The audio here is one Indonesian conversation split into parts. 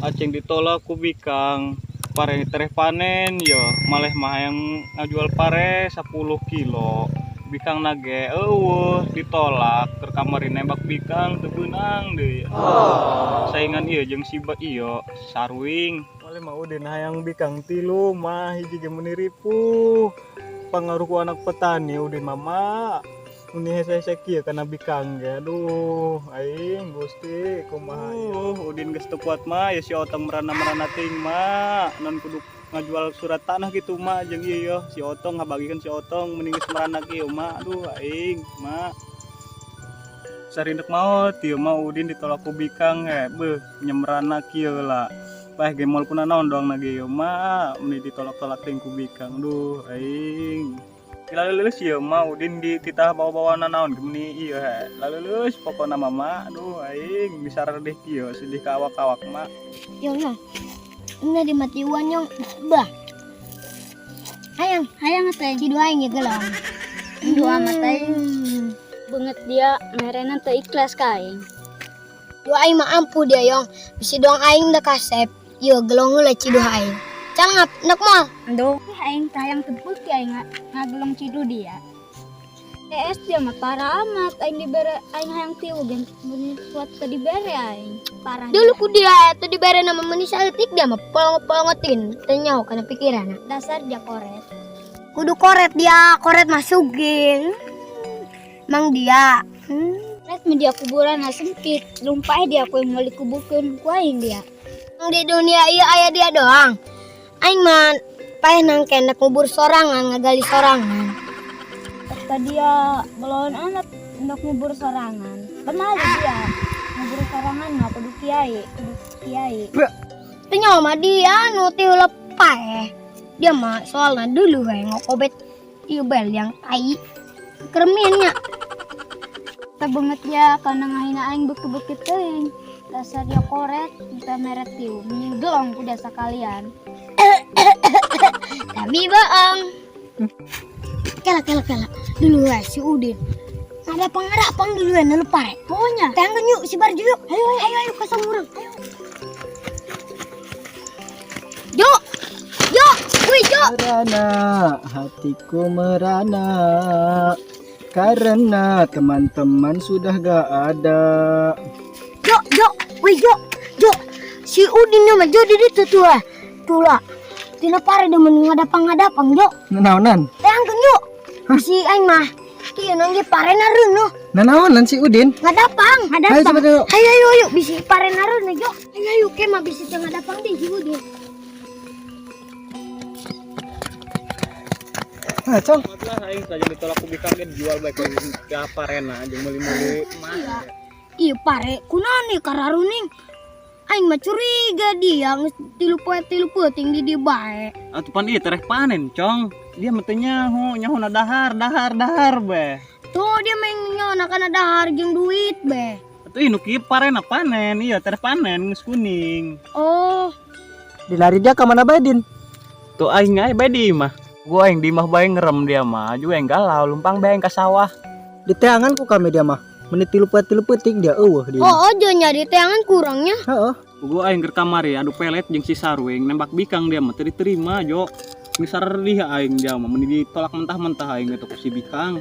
aceng ditolak ku bikang pare tereh panen yo malah mah yang ngajual pare 10 kilo bikang nage ditolak ke kamarin nembak bikang teu beunang deui. Saingan ieu jeung si ieu sarwing malah mah udah hayang bikang 3 mah hiji ge meuni ripuh pangaruh ku anak petani udah mama ini hese kieu kana bikang ge. Aduh aing Gusti kumaha ieu udin geus teu kuat mah ya si Otong merana-merana ting mah non kudu ngajual surat tanah gitu mah jeung ieu si Otong ngabagikeun si Otong mending geus merana kieu mah. Aduh aing mah sarindek maot ieu mah udin ditolak ku bikang beuh nyemrana kieu lah pah ge moal puna naon doang nage ieu mah mun ditolak-tolak ting ku bikang. Duh aing lalu lulus ya mah udin di titah bawa-bawa naon gini iya lalu lulus pokoknya mama. Aduh aing bisa redeh kieu sedih ka awak-awak mah Yong ini di matiwan yong bah hayang teh di dua aing ge gelang dua mata banget dia merena teu ikhlas ka aing dua aing mah ampuh dia yong bisi doang aing da kasep ieu gelong heula cidu aing cangap nak moal aduh aing tayang tebuk ya aing ngagelong cidu dia dia mah parah amat aing dibere aing hayang tiu gen mun kuat teu dibere aing parah dulu ku dia teu dibere nama meuni saeutik dia mah polongotin teu nyaho kana pikiranna dasar dia koret kudu koret mah sugih mang dia ret media kuburan sempit lumpah dia ku yang mau dikuburkeun ku aing dia di dunia ieu aya dia doang aing mah paeh nangken kubur sorangan ngagali sorangan kata dia belon anak hendak ngubur sorangan pemali dia ngubur sorangan mah kudu kiai teu nyaho mah dia nu ti heula paeh dia mah soalna dulu we ngokobet ieu bel yang tai kerminnya banget ya karena ngahina aing bukit-bukit teuing dasar dia koret kita meret tiu mending udah sekalian tapi bohong kela dulu we si Udin ngadapang dulu we nu pae pokoknya tangkeun yuk si Barju yuk ayo ka samurang ayo Jo merana hatiku merana karena teman-teman sudah gak ada. Jo si Udin mah Jo di ditu tuh lah tina pare demen ngadapang Jo Nanaonan? tangkeun yuk si aing mah kieu nangge pare nareun Nanaonan si Udin? ngadapang Ayo cepet yuk. ayo bisi pare nareun Jo ayo ke mah bisi teu ngadapang di si Udin Cong. Lah aing saja ditolak ku bikang dijual bae ka parena jeung meuli-meuli mah. Iya pare kunaon nih kararuning aing mah curiga dia geus tilu peuting di dieu bae. Atuh pan ieu tereh panen, Cong. Dia mah teu nyahona dahar be. Tuh dia mengyona kana dahar jeung duit be. Atuh nu kieu parena panen, iya tereh panen geus kuning. Oh, Dilari dia ka mana bae, Din? Tuh aing ae bae di mah. Gua aing di mah bae ngerem dia mah, juga yang galau lumpang bae ka sawah. Di teangan ku kami dia mah. Menit 30 peuting dia eueuh dia. oh jo nyari teangan kurangnya. Heeh. Gua aing keur kamari adu pelet jeung si sarwing nembak bikang dia mah teu diterima, Jo. Ngisar dia aing dia mah mun ditolak mentah-mentah aing eta ku si bikang.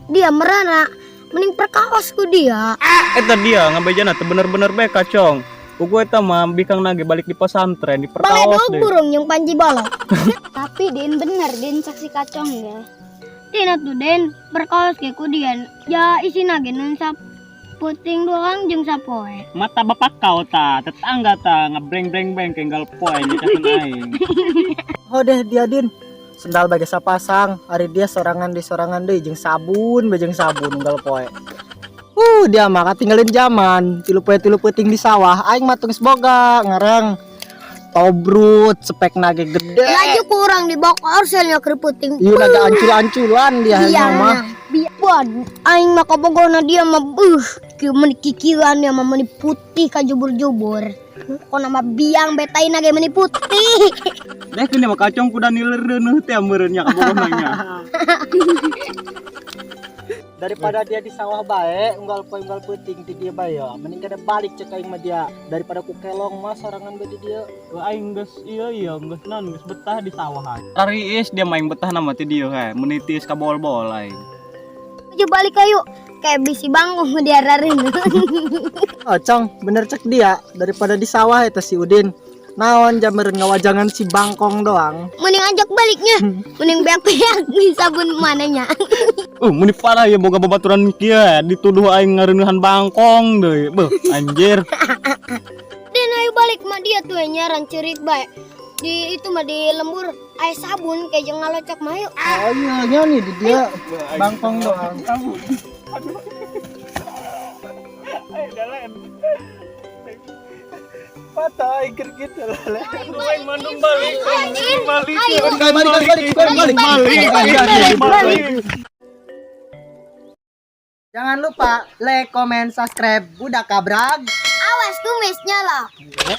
Dia merana mending perkaos ku dia. Eta dia ngabejana teu bener-bener bae kacong. Gua eta mah bikang nage balik di pesantren di Balai perkaos dog burung yang panji balok. tapi Din bener Din saksi kacong ya Tina tuh Den perkaos ke ku dia. Ya isina ge nun saputing doang jeung sapoe. Mata bapak kau ta tetangga ta ngebreng-breng kenggal poe nyekakeun aing. Oh deh dia Din. Sendal bage sapasang, ari dia sorangan deui jeung sabun unggal poe. Dia mah katinggalin zaman, tilu peuting di sawah, aing mah geus boga ngarang tobrut spek nage gede. Laju kurang di bokor selnya kerputing. Ieu nage ancul-anculan dia mah. Buat aing mah kabogona dia mah kieu meuni kikiran dia mah meuni putih kajubur-jubur. Pokona mah biang betai nage meuni putih. Deh kene mah kacong kuda nileureuh teh meureun nya kabogona nya. daripada dia di sawah baik unggal penting ti dia bae ya mending kada balik cek aing mah dia daripada ku kelong mah sorangan bedi dia. Aing geus iya geus naon geus betah di sawah. Tariis dia main betah nama ti dieu he, menitis ka bol-bol aing. Ayo balik ayo. Kayak bisi bangkong diararin. Oh cong bener cek dia daripada di sawah eta si Udin naon jamereun ngawajangan si bangkong doang. Mending ajak baliknya. Mending beak-beak di sabun mananya. Meni parah ya boga babaturan kieu dituduh aing ngareuneuhan bangkong deui. Beuh anjir. Dan ayo balik mah dia tuh nyaran cerik bae. Di itu mah di lembur aya sabun kayak jeung ngalocak mah yuk. Oh iya nya nih di dia bangkong doang. Ayo dalan. Patah iker gitu lah. Aing mandung balik. Balik. Balik. Jangan lupa like, comment, subscribe. Budak kabrag. Awas tumisnya lah.